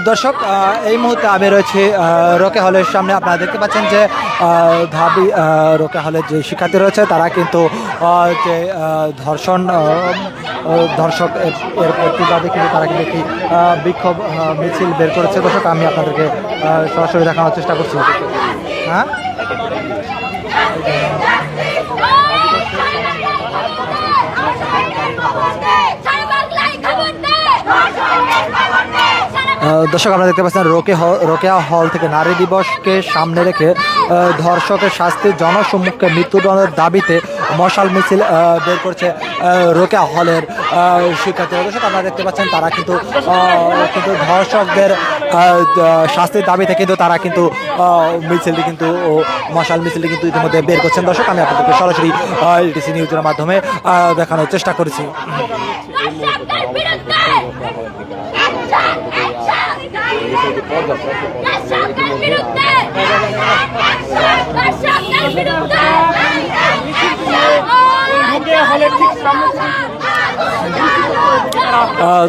দর্শক, এই মুহূর্তে আমি রয়েছি রোকে হলের সামনে। আপনারা দেখতে পাচ্ছেন যে ধাবি রোকে হলের যে শিক্ষার্থী রয়েছে তারা কিন্তু যে ধর্ষক এর প্রতিবাদে কিন্তু তারা কিন্তু একটি বিক্ষোভ মিছিল বের করেছে। দর্শক, আমি আপনাদেরকে সরাসরি দেখানোর চেষ্টা করছি। হ্যাঁ, দর্শক, আপনারা দেখতে পাচ্ছেন রোকেয়া হল থেকে নারী দিবসকে সামনে রেখে ধর্ষকের শাস্তির জনসম্মুখে মৃত্যুদণ্ডের দাবিতে মশাল মিছিল বের করছে রোকেয়া হলের শিক্ষার্থীরা। দর্শক, আপনারা দেখতে পাচ্ছেন তারা কিন্তু ধর্ষকদের শাস্তির দাবিতে কিন্তু তারা কিন্তু মশাল মিছিলটি কিন্তু ইতিমধ্যে বের করছেন। দর্শক, আমি আপনাদেরকে সরাসরি ইটিসি নিউজের মাধ্যমে দেখানোর চেষ্টা করেছি।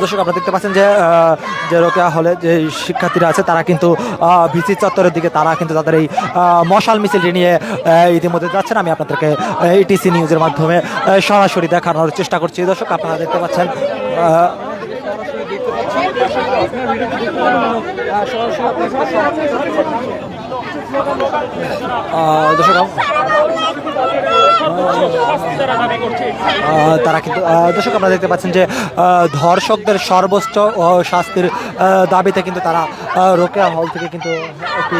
দর্শক, আপনারা দেখতে পাচ্ছেন যে রোকেয়া হলে যে শিক্ষার্থীরা আছে তারা কিন্তু ভিসি চত্বরের দিকে তারা কিন্তু তাদের এই মশাল মিছিলটি নিয়ে ইতিমধ্যে যাচ্ছেন। আমি আপনাদেরকে ইটিসি নিউজের মাধ্যমে সরাসরি দেখানোর চেষ্টা করছি। দর্শক, আপনারা দেখতে পাচ্ছেন তারা কিন্তু দর্শক, আপনারা দেখতে পাচ্ছেন যে ধর্ষকদের সর্বোচ্চ শাস্তির দাবিতে কিন্তু তারা রোকেয়া হল থেকে কিন্তু একটি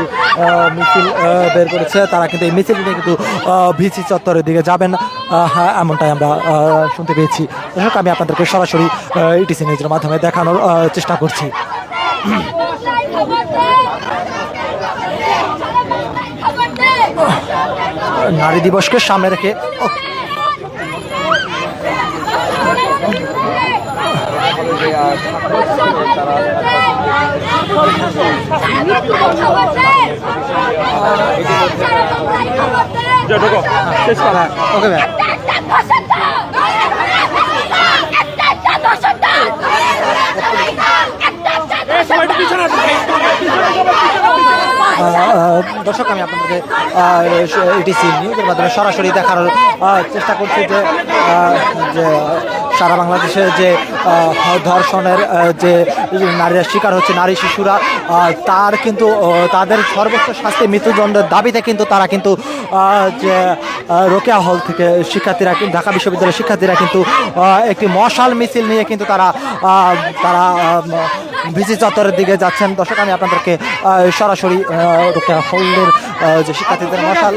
মিছিল বের করেছে। তারা কিন্তু এই মিছিল নিয়ে কিন্তু ভিসি চত্বরের দিকে যাবেন, হ্যাঁ, এমনটাই আমরা শুনতে পেয়েছি। দর্শক, আমি আপনাদেরকে সরাসরি ইটিসি নিউজের মাধ্যমে দেখানোর চেষ্টা করছি। নারী দিবসকে সামনে রেখে ওকে ভাই, দর্শক, আমি আপনাদেরকে ইটিসি নিউজের মাধ্যমে সরাসরি দেখানোর চেষ্টা করছি যে সারা বাংলাদেশে যে ধর্ষণের যে নারীরা শিকার হচ্ছে, নারী শিশুরা, তার কিন্তু তাদের সর্বোচ্চ শাস্তি মৃত্যুদণ্ডের দাবিতে কিন্তু তারা কিন্তু যে রোকেয়া হল থেকে শিক্ষার্থীরা, ঢাকা বিশ্ববিদ্যালয়ের শিক্ষার্থীরা কিন্তু একটি মশাল মিছিল নিয়ে কিন্তু তারা ভিসি চত্বরের দিকে যাচ্ছেন। দর্শক, আমি আপনাদেরকে সরাসরি রোকেয়া হলের যে শিক্ষার্থীদের মশাল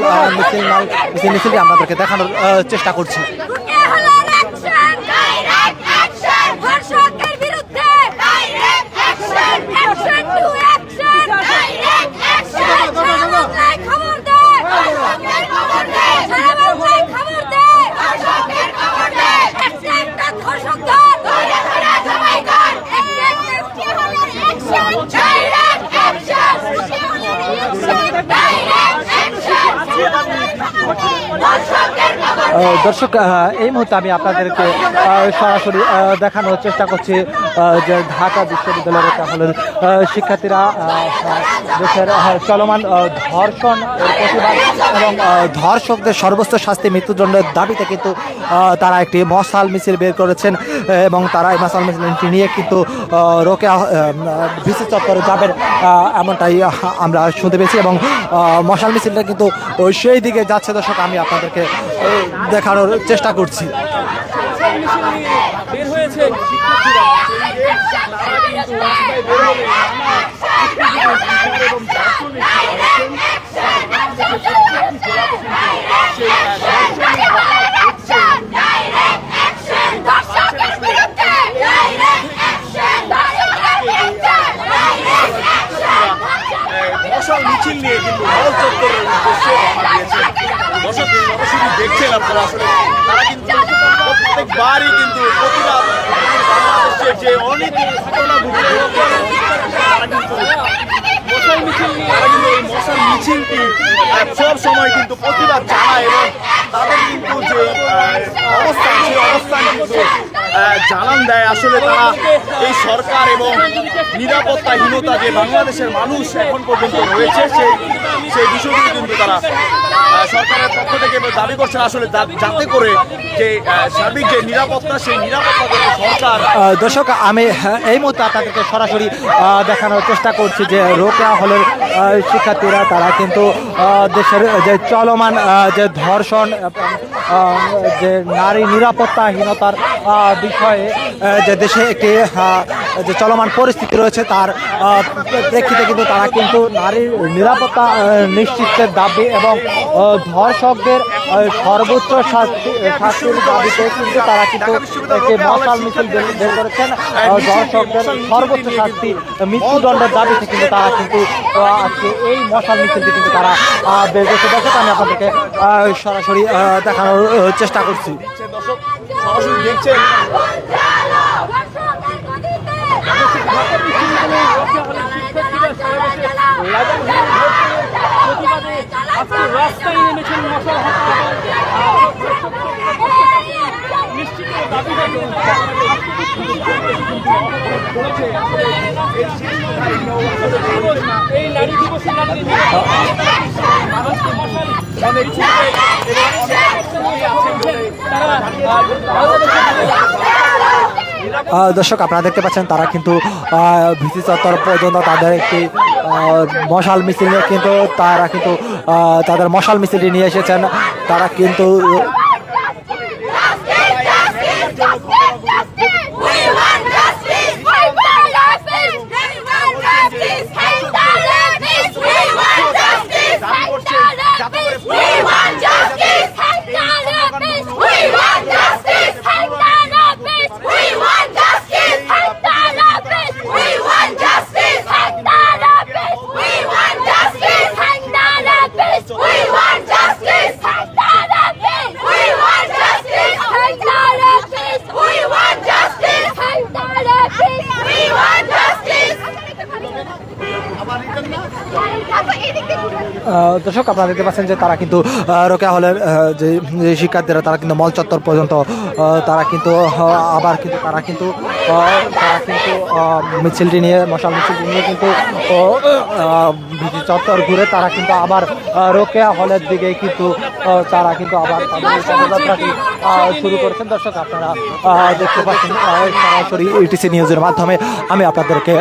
মিছিলটি আপনাদেরকে দেখানোর চেষ্টা করছি। দর্শক, এই মুহূর্তে আমি আপনাদেরকে সরাসরি দেখানোর চেষ্টা করছি যে ঢাকা বিশ্ববিদ্যালয়ের হলের শিক্ষার্থীরা দেশের চলমান ধর্ষণ এর প্রতিবাদ এবং ধর্ষকদের সর্বোচ্চ শাস্তি মৃত্যুদণ্ডের দাবিতে কিন্তু তারা একটি মশাল মিছিল বের করেছেন এবং তারা এই মশাল মিছিলটি নিয়ে কিন্তু রোকেয়া ভিসি চত্বরে যাবেন, এমনটাই আমরা শুনতে পেয়েছি এবং মশাল মিছিলটা কিন্তু সেই দিকে যাচ্ছে। দর্শক, আমি আপনাদেরকে দেখানোর চেষ্টা করছি। বের হয়েছে মশাল মিছিল নিয়ে কিন্তু হল চত্বরের উদ্দেশ্যে দর্শক সরাসরি দেখছেন আপনারা। আসলে তারা কিন্তু প্রত্যেকবারই কিন্তু প্রতিবাদ বাংলাদেশের যে অনেক ঘটনা ঘটে তারা কিন্তু মশাল মিছিল নিয়ে, তারা কিন্তু এই মশাল মিছিলটি জাতি সব সময় কিন্তু প্রতিবাদ জানায় এবং তাদের কিন্তু যে অবস্থান সেই অবস্থান কিন্তু জানান দেয়। আসলে তারা এই সরকার এবং নিরাপত্তাহীনতা যে বাংলাদেশের মানুষ এখন পর্যন্ত রয়েছে সেই বিষয়গুলো কিন্তু তারা সরকারের পক্ষ থেকে দাবি করছেন আসলে যাতে করে যে সার্বিক যে নিরাপত্তা সেই নিরাপত্তা যাতে সরকার। দর্শক আমি এই মুহূর্তে আপনাদেরকে সরাসরি দেখানোর চেষ্টা করছি যে রোকেয়া হলের শিক্ষার্থীরা তারা কিন্তু দেশের যে চলমান যে ধর্ষণ যে নারী নিরাপত্তাহীনতার বিষয়ে যে দেশে একটি যে চলমান পরিস্থিতি রয়েছে তার প্রেক্ষিতে কিন্তু তারা কিন্তু নারীর নিরাপত্তা নিশ্চিতের দাবি এবং ধর্ষকদের সর্বোচ্চ শাস্তির দাবিতে কিন্তু তারা কিন্তু একটি মশাল মিছিল বের করেছেন। ধর্ষকদের সর্বোচ্চ শাস্তি মৃত্যুদণ্ডের দাবিতে কিন্তু তারা কিন্তু আজকে এই মশাল মিছিলটি কিন্তু তারা বের করেছে। দর্শক আমি আপনাদেরকে সরাসরি দেখানোর চেষ্টা করছি। দর্শক সরাসরি দেখছেন রাস্তায় নেমেছেন মশাল নিশ্চিত দাবি এই নারী দিবসে দর্শক আপনারা দেখতে পাচ্ছেন তারা কিন্তু ভিসি চত্বর পর্যন্ত তাদের একটি মশাল মিছিল নিয়ে কিন্তু তারা কিন্তু তাদের মশাল মিছিলটি নিয়ে এসেছেন। তারা কিন্তু দর্শক আপনারা দেখতে পাচ্ছেন যে তারা কিন্তু রোকেয়া হলের যে শিক্ষার্থীরা তারা কিন্তু মল চত্বর পর্যন্ত তারা কিন্তু আবার কিন্তু তারা কিন্তু মিছিলটি নিয়ে মশাল মিছিলটি নিয়ে কিন্তু ভিসি চত্বর ঘুরে তারা কিন্তু আবার রোকেয়া হলের দিকে কিন্তু তারা কিন্তু আবার তাদের পদযাত্রাটি শুরু করেছেন। দর্শক আপনারা দেখতে পাচ্ছেন সরাসরি ইটিসি নিউজের মাধ্যমে আমি আপনাদেরকে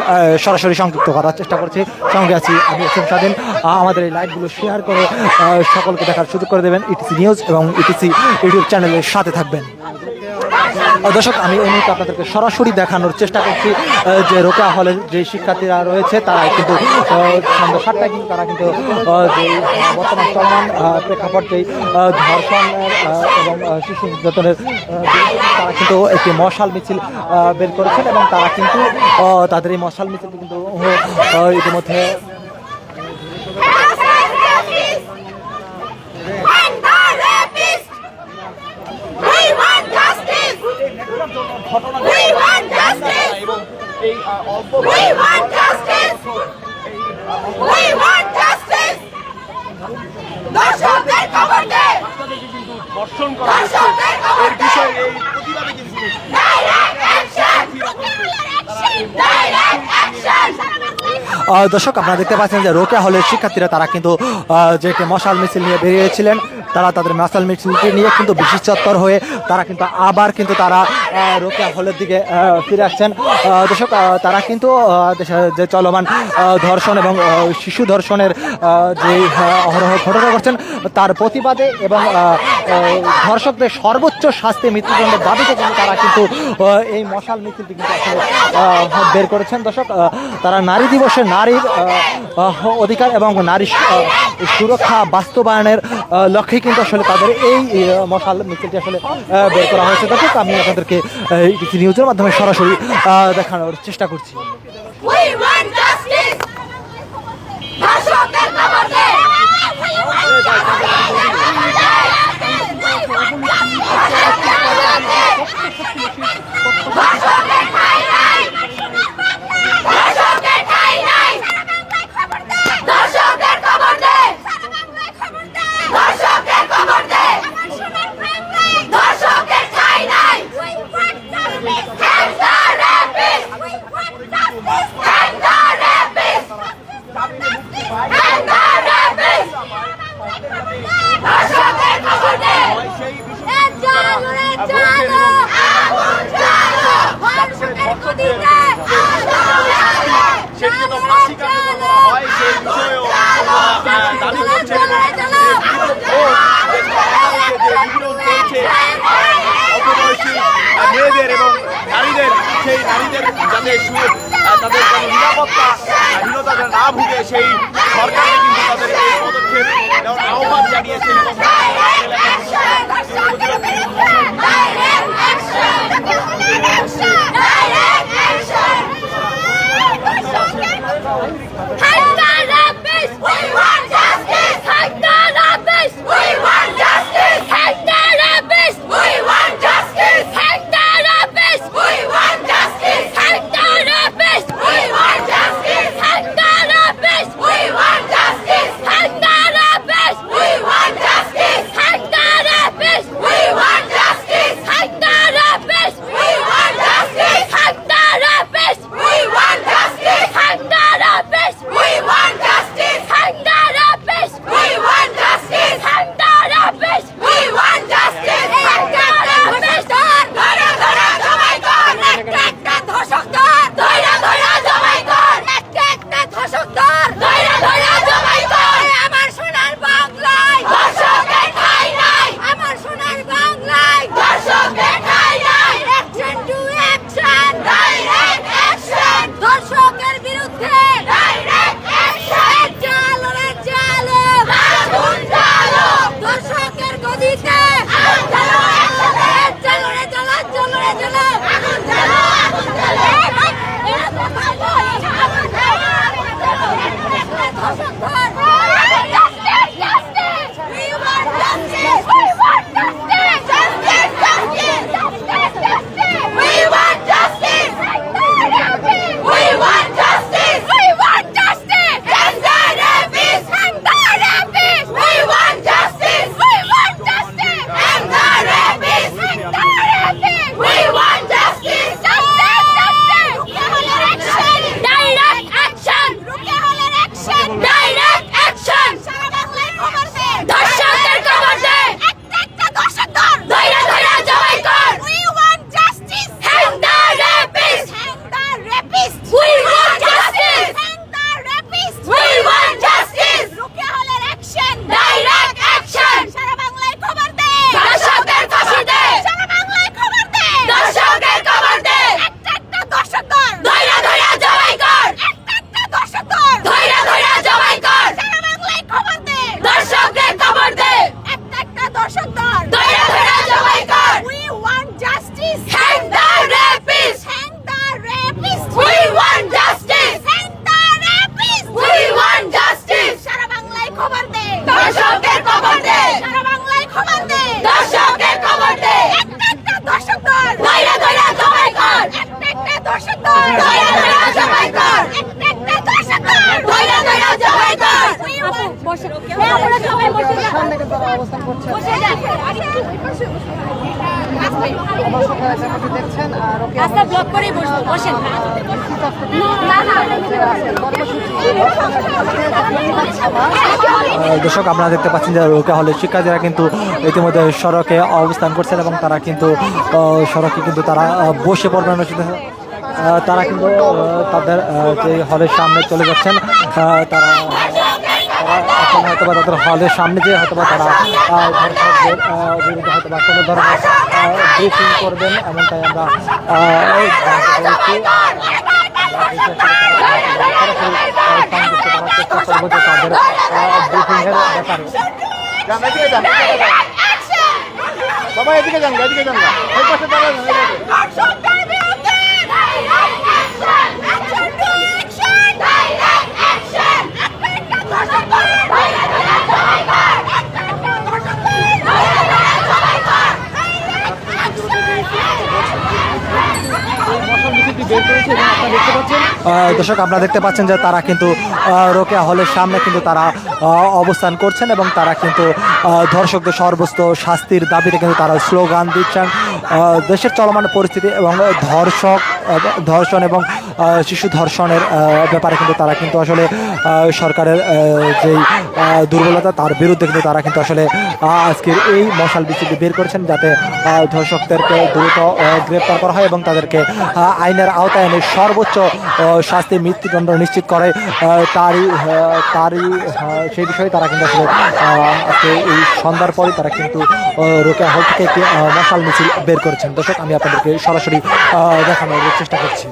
সরাসরি সংযুক্ত করার চেষ্টা করছি। সঙ্গে আছি আমি এসএম স্বাধীন। আমাদের এই লাইভগুলো শেয়ার করে সকলকে দেখার সুযোগ করে দেবেন ইটিসি নিউজ এবং ইটিসি ইউটিউব চ্যানেলের সাথে থাকবেন। দর্শক আমি এই মুহূর্তে আপনাদেরকে সরাসরি দেখানোর চেষ্টা করছি যে রোকেয়া হলের যে শিক্ষার্থীরা রয়েছে তারা কিন্তু সন্ধ্যা 7টায় কিন্তু তারা কিন্তু যে বর্তমান চলমান প্রেক্ষাপট যেই ধর্ষণের এবং শিশু নির্যাতনের তারা কিন্তু একটি মশাল মিছিল বের করেছেন এবং তারা কিন্তু তাদের এই মশাল মিছিলটি কিন্তু ইতিমধ্যে ধর্ষণ করা হচ্ছে এর বিষয়ে এই প্রতিবাদে কিন্তু দর্শক আপনারা দেখতে পাচ্ছেন যে রোকেয়া হলের শিক্ষার্থীরা তারা কিন্তু যে মশাল মিছিল নিয়ে বেরিয়েছিলেন তারা তাদের মশাল মিছিলটি নিয়ে কিন্তু বিশেষ চত্বর হয়ে তারা কিন্তু আবার কিন্তু তারা রোকেয়া হলের দিকে ফিরে আসছেন। দর্শক তারা কিন্তু যে চলমান ধর্ষণ এবং শিশু ধর্ষণের যে অহরহ ঘটনা করছেন তার প্রতিবাদে এবং ধর্ষকদের সর্বোচ্চ শাস্তি মৃত্যুদণ্ডের দাবিতে কিন্তু তারা কিন্তু এই মশাল মিছিলটি কিন্তু আসলে বের করেছেন। দর্শক তারা নারী দিবসে নারীর অধিকার এবং নারী সুরক্ষা বাস্তবায়নের লক্ষ্যে কিন্তু আসলে তাদের এই মশাল মিছিলটি আসলে বের করা হয়েছে। দর্শক আমি আপনাদেরকে ইটিসি নিউজের মাধ্যমে সরাসরি দেখানোর চেষ্টা করছি। সেই নারীদের যাতে তাদের যেন নিরাপত্তাহীনতা যেন না ভুগে সেই সরকারকে কিন্তু তাদের এই পদক্ষেপ নেওয়ার আহ্বান জানিয়েছে রাস্তা ব্লক করেই বসবো, বসেন। দর্শক আপনারা দেখতে পাচ্ছেন যে রোকেয়া হলের শিক্ষার্থীরা কিন্তু ইতিমধ্যে সড়কে অবস্থান করছেন এবং তারা কিন্তু সড়কে কিন্তু তারা বসে পড়বেন, তারা কিন্তু তাদের যে হলের সামনে চলে যাচ্ছেন। তারা এখন হয়তো বা তাদের হলের সামনে যে হয়তো বা তারা ধর্ষকদের বিরুদ্ধে হয়তো বা কোনো ধরনের ব্রিফিং করবেন, এমনটাই আমরা চেষ্টা করবো যে তাদের ব্রিফিংয়ের ব্যাপারে। সবাই এদিকে যান, এদিকে যান, এই পাশে দাঁড়ান। দর্শক আপনারা দেখতে পাচ্ছেন যে তারা কিন্তু রোকেয়া হলের সামনে কিন্তু তারা অবস্থান করছেন এবং তারা কিন্তু ধর্ষকদের সর্বোচ্চ শাস্তির দাবিতে কিন্তু তারা স্লোগান দিচ্ছেন। দেশের চলমান পরিস্থিতি এবং ধর্ষণ এবং শিশু ধর্ষণের ব্যাপারে কিন্তু তারা কিন্তু আসলে সরকারের যেই দুর্বলতা তার বিরুদ্ধে কিন্তু তারা কিন্তু আসলে আজকের এই মশাল মিছিলটি বের করেছেন, যাতে ধর্ষকদেরকে দ্রুত গ্রেপ্তার করা হয় এবং তাদেরকে আইনের আওতায় এনে সর্বোচ্চ শাস্তি মৃত্যুদণ্ড নিশ্চিত করে তারই সেই বিষয়ে তারা কিন্তু আসলে আজকে এই সন্ধ্যার পরে তারা কিন্তু রোকেয়া হল থেকে একটি মশাল মিছিল বের করেছেন। দর্শক, আমি আপনাদেরকে সরাসরি দেখানোর চেষ্টা করছি।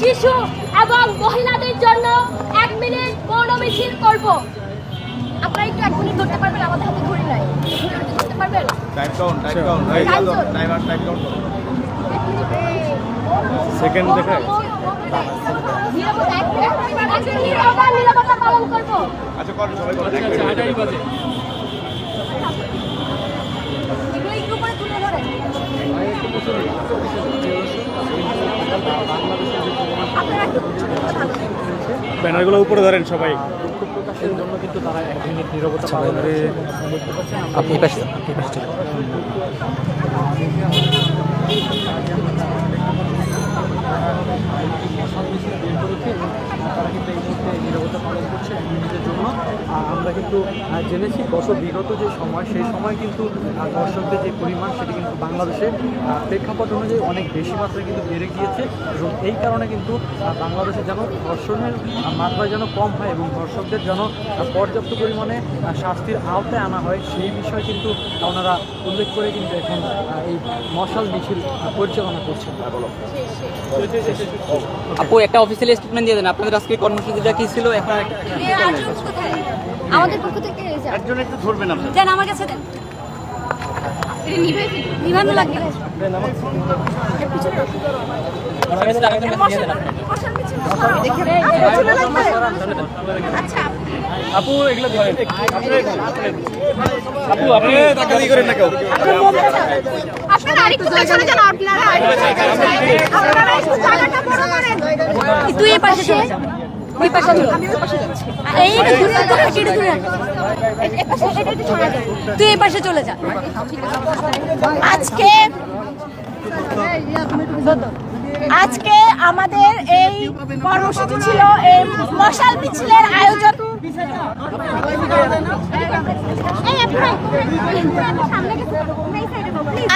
শিশু এবং মহিলাদের জন্য 1 মিনিট মৌন মিছিল করব। আপনারা একটু 1 মিনিট ধরতে পারবেন? আমাদের হাতে ঘড়ি নাই, ধরতে পারবেন? টাইম কাউন্ট সেকেন্ড দেখায়। নিরাপত্তা পালন করব। আচ্ছা করো, সবাই করো। একটু করে তুলে ধরেন। ব্যানারগুলো উপরে ধরেন সবাই। জন্য কিন্তু তারা 1 মিনিট নীরবতা পালন করে। আপনি পাশে তারা কিন্তু এই মুহূর্তে নীরবতা পালন করছে 1 মিনিটের জন্য। আমরা কিন্তু জেনেছি গত বিগত যে সময়, সেই সময় কিন্তু দর্শকদের যে পরিমাণ সেটি কিন্তু বাংলাদেশের প্রেক্ষাপট অনুযায়ী অনেক বেশি মাত্রায় কিন্তু বেড়ে গিয়েছে এবং এই কারণে কিন্তু বাংলাদেশে যেন ধর্ষণের মাত্রা যেন কম হয় এবং ধর্ষকদের যেন পর্যাপ্ত পরিমাণে শাস্তির আওতায় আনা হয়, সেই বিষয় কিন্তু ওনারা উল্লেখ করে কিন্তু এখন এই মশাল মিছিল পরিচালনা করছেন। আপু, একটা অফিসিয়াল স্টেটমেন্ট দিয়ে দেন, আপনাদের আজকে কর্মসূচিটা কি ছিল? এখন আমাদের পক্ষ থেকে একজন একটু ধরবেন আপনারা। দেন আমার কাছে দেন। এটা নিভানো লাগবে। আপু এগুলো ধরেন। আপু আপনি টাকাদি করেন না কেউ। আপনারা আরেকটু পেছনে যান। আপনারা একটু জায়গাটা বড় করেন। তুই এই পাশে চলে যা। ওই পাশে চলে। আমি ওই পাশে যাচ্ছি। এই দূরে কেটে দূরে। এই পাশে এটা একটু ছড়া দে। তুই এই পাশে চলে যা। আজকে আমাদের এই কর্মসূচি ছিল এই মশাল মিছিলের আয়োজন।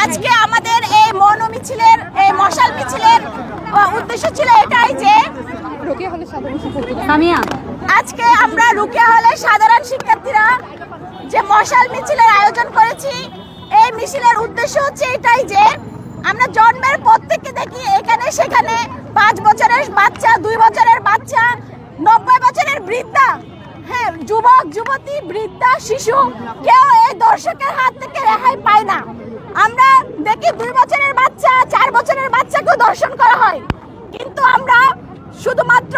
আজকে আমাদের এই মৌন মিছিলের এই মশাল মিছিলের উদ্দেশ্য ছিল এটাই যে সামিয়া, আজকে আমরা রুকিয়া হলে সাধারণ শিক্ষার্থীরা যে মশাল মিছিলের আয়োজন করেছি, এই মিছিলের উদ্দেশ্য হচ্ছে এটাই যে আমরা জন্মের পর থেকে দেখি এখানে সেখানে 5 বছরের বাচ্চা, 2 বছরের বাচ্চা, 90 বছরের বৃদ্ধা, হ্যাঁ, যুবক যুবতী, বৃদ্ধা, শিশু, কেউ এই দর্শকের হাত থেকে রেহাই পায় না। আমরা দেখি 2 বছরের বাচ্চা, 4 বছরের বাচ্চাকেও দর্শন করা হয়, কিন্তু আমরা শুধুমাত্র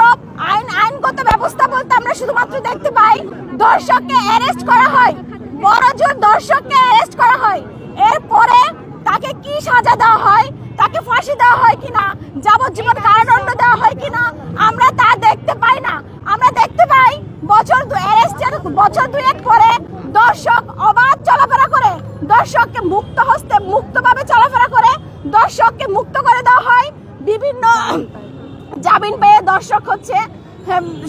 আইনগত ব্যবস্থা বলতে আমরা শুধুমাত্র দেখতে পাই দর্শককে অ্যারেস্ট করা হয়, বড় জোর দর্শককে অ্যারেস্ট করা হয়। এরপরে তাকে কি সাজা দেওয়া হয়, তাকে ফাঁসি দেওয়া হয় কিনা, যাবজ্জীবন কারাদণ্ড দেওয়া হয় কিনা, আমরা তা দেখতে পাই না। আমরা দেখতে পাই বছর 2 পরে দর্শক অবাধ চলাফেরা করে, দর্শককে মুক্ত হস্তে মুক্তভাবে চলাফেরা করে, দর্শককে মুক্ত করে দেওয়া হয়। বিভিন্ন জামিন পেয়ে দর্শক হচ্ছে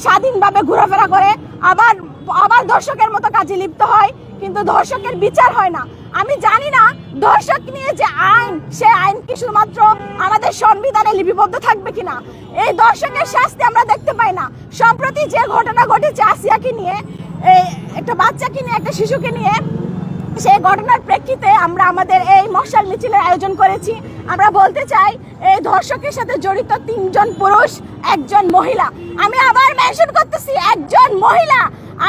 স্বাধীনভাবে ঘোরাফেরা করে, আবার দর্শকের মতো কাজে লিপ্ত হয়, কিন্তু দর্শকের বিচার হয় না। আমি জানি না দর্শক নিয়ে যে আইন, সে আইন কি শুধুমাত্র আমাদের সংবিধানে লিপিবদ্ধ থাকবে কিনা। এই দর্শকের শাস্তি আমরা দেখতে পাই না। সম্প্রতি যে ঘটনা ঘটেছে আসিয়াকে নিয়ে, একটা বাচ্চাকে নিয়ে, একটা শিশুকে নিয়ে, সেই ঘটনার প্রেক্ষিতে আমরা আমাদের এই মশাল মিছিলের আয়োজন করেছি। আমরা বলতে চাই এই ধর্ষকের সাথে জড়িত 3 জন পুরুষ, 1 জন মহিলা। আমি আবার মেনশন করতেছি 1 জন মহিলা।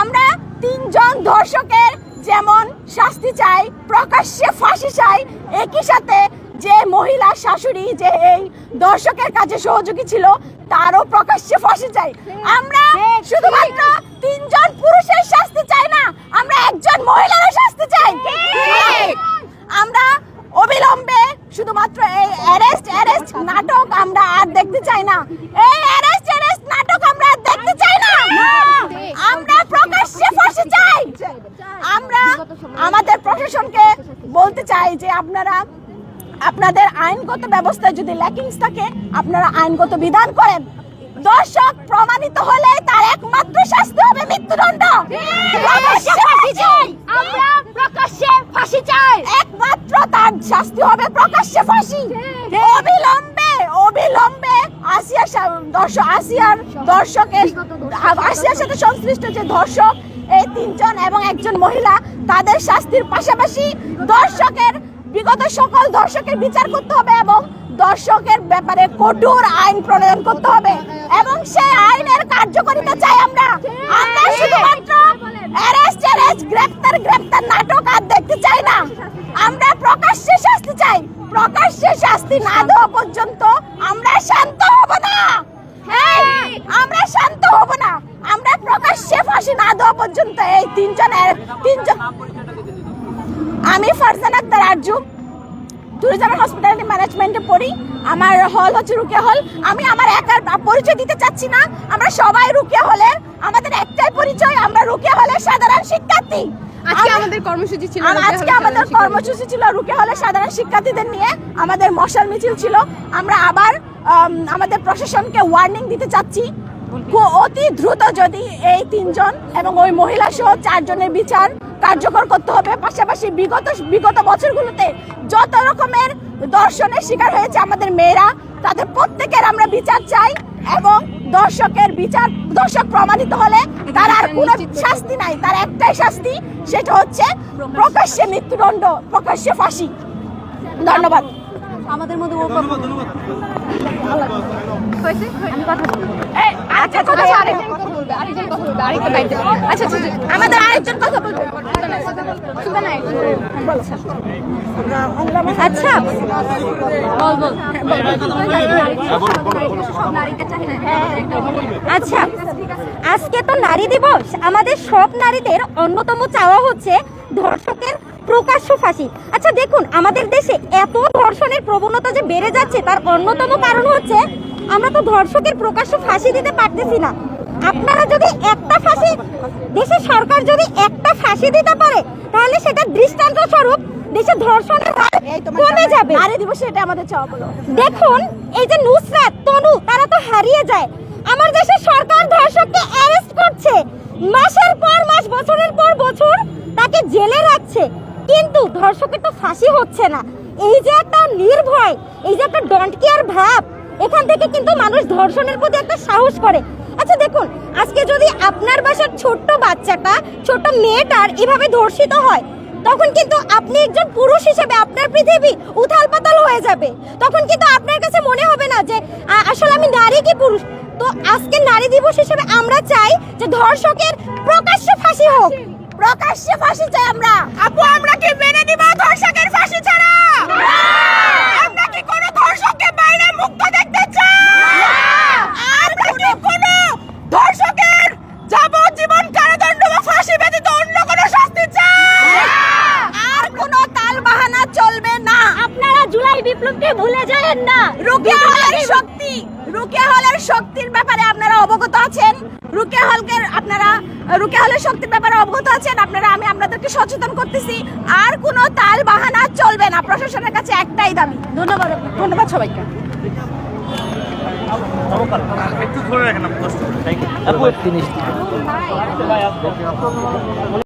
আমরা 3 জন ধর্ষকের যেমন শাস্তি চাই, প্রকাশ্যে ফাঁসি চাই, একই সাথে যে মহিলা শাশুড়ি যে এই দর্শকের কাজে সহযোগী ছিল তারও প্রকাশ্যে ফাঁসি চাই। আমরা শুধুমাত্র 3 জন পুরুষের শাস্তি চাই না, আমরা 1 জন মহিলারও শাস্তি চাই। আমরা অবিলম্বে শুধুমাত্র এই অ্যারেস্ট নাটক আমরা আর দেখতে চাই না। এই অ্যারেস্ট নাটক আমরা আর দেখতে চাই না। আমরা প্রকাশ্যে ফাঁসি চাই। আমরা আমাদের প্রশাসনকে বলতে চাই যে আপনারা আপনাদের আইনগত ব্যবস্থায় যদি ল্যাকিংস থাকে আপনারা আইনগত বিধান করেন। দর্শক প্রমাণিত হলে তার একমাত্র শাস্তি হবে মৃত্যুদণ্ড। আমরা প্রকাশ্যে ফাঁসি চাই, একমাত্র তার শাস্তি হবে প্রকাশ্যে ফাঁসি। অবিলম্বে আসিয়ার সাথে সংশ্লিষ্ট যে ধর্ষক, এই 3 জন এবং 1 জন মহিলা, তাদের শাস্তির পাশাপাশি দর্শকের বিগত সকল দর্শকের বিচার করতে হবে এবং দর্শকের ব্যাপারে কঠোর আইন প্রণয়ন করতে হবে এবং সেই আইনের কার্যকারিতা চাই। আমরা শুধুমাত্র অ্যারেস্ট গ্রেফতার নাটক আর দেখতে চাই না। আমরা প্রকাশ্যে শাস্তি চাই। প্রকাশ্যে শাস্তি না দেওয়া পর্যন্ত আমরা শান্ত হব না। আমরা শান্ত হব না। আমরা প্রকাশ্যে ফাঁসি না দেওয়া পর্যন্ত এই 3 জন। আমি ফারজানা আক্তার আরজু, ট্যুরিজম হসপিটালিটি ম্যানেজমেন্টে পড়ি। আমার হল হচ্ছে রুকিয়া হল। আমি আমার একার পরিচয় দিতে চাচ্ছি না, আমরা সবাই রুকিয়া হলের। আমাদের একটাই পরিচয়, আমরা রুকিয়া হলের সাধারণ শিক্ষার্থী। আজকে আমাদের কর্মসূচি ছিল রুকিয়া হলের সাধারণ শিক্ষার্থীদের নিয়ে আমাদের মশাল মিছিল ছিল। আমরা আবার আমাদের প্রশাসনকে ওয়ার্নিং দিতে চাচ্ছি, অতি দ্রুত যদি এই 3 জন এবং ওই মহিলা সহ 4 জনের বিচার কার্যকর করতে হবে। পাশাপাশি বিগত বছরগুলোতে যত রকমের দর্শনের শিকার হয়েছে আমাদের মেয়েরা, তাদের প্রত্যেকের আমরা বিচার চাই এবং দর্শক প্রমাণিত হলে তার আর কোনো শাস্তি নাই, তার একটাই শাস্তি, সেটা হচ্ছে প্রকাশ্যে মৃত্যুদণ্ড, প্রকাশ্যে ফাঁসি। ধন্যবাদ। আমাদের মধ্যে আমাদের আরেকজন কথা বলবে। আচ্ছা, আচ্ছা, আজকে তো নারী দিবস। আমাদের সব নারীদের অন্যতম চাওয়া হচ্ছে ধর্ষকের প্রকাশ্য ফাঁসি। আচ্ছা দেখুন, আমাদের দেশে এত ধর্ষণের প্রবণতা যে বেড়ে যাচ্ছে তার অন্যতম কারণ হচ্ছে আমরা তো ধর্ষকের প্রকাশ্য ফাঁসি দিতে পারতেছি না। আপনারা যদি একটা ফাঁসি, দেশের সরকার যদি একটা ফাঁসি দিতে পারে তাহলে সেটা দৃষ্টান্ত স্বরূপ দেশে ধর্ষণের হার কমে যাবে। নারী দিবসে এটা আমাদের চাওয়া হলো। দেখুন, এই যে নুসরাত, তনু, তারা তো হারিয়ে যায়। আমার দেশের সরকার ধর্ষককে অ্যারেস্ট করছে, মাসের পর মাস, বছরের পর বছর তাকে জেলে রাখছে, কিন্তু ধর্ষকের তো ফাঁসি হচ্ছে না। এই যে একটা নির্ভয়, এই যে একটা ডোন্ট কেয়ার ভাব, এখান থেকে কিন্তু মানুষ ধর্ষণের প্রতি একটা সাহস করে। আচ্ছা আচ্ছা দেখুন, আজকে যদি আপনার বাসার ছোট্ট বাচ্চাটা, ছোট মেয়েটার এভাবে ধর্ষিত হয়, তখন কিন্তু আপনি একজন পুরুষ হিসেবে আপনার পৃথিবী উথাল পাতাল হয়ে যাবে। তখন কিন্তু আপনার কাছে মনে হবে না যে আসলে আমি নারী কি পুরুষ। তো আজকে নারী দিবস হিসেবে আমরা চাই যে ধর্ষকের প্রকাশ্য ফাঁসি হোক। প্রকাশ্যে ফাঁসি চাই আমরা। আপু, আমরা কি মেনে নিব ধর্ষকের ফাঁসি ছাড়া? আমরা কি কোনো ধর্ষককে বাইরে মুক্ত দেখতে চাই? আমরা কি কোনো ধর্ষকের যাবজ্জীবন কারাদণ্ড বা ফাঁসি ব্যতীত অন্য কোনো শাস্তি চাই? আর কোনো তালবাহানা চলবে না। আপনারা জুলাই বিপ্লবকে ভুলে যাবেন না। রুকিয়া হলের শক্তি, রুকিয়া হলের শক্তির ব্যাপারে আপনারা অবগত আছেন। রুকিয়া হলের শক্তির ব্যাপারে অবগত আছেন আপনারা। আমি আপনাদেরকে সচেতন করতেছি, আর কোনো তাল বাহানা চলবে না। প্রশাসনের কাছে একটাই দাবি। ধন্যবাদ, ধন্যবাদ সবাইকে। একটু ধরে রাখেন আপু, কষ্ট করে। তিনি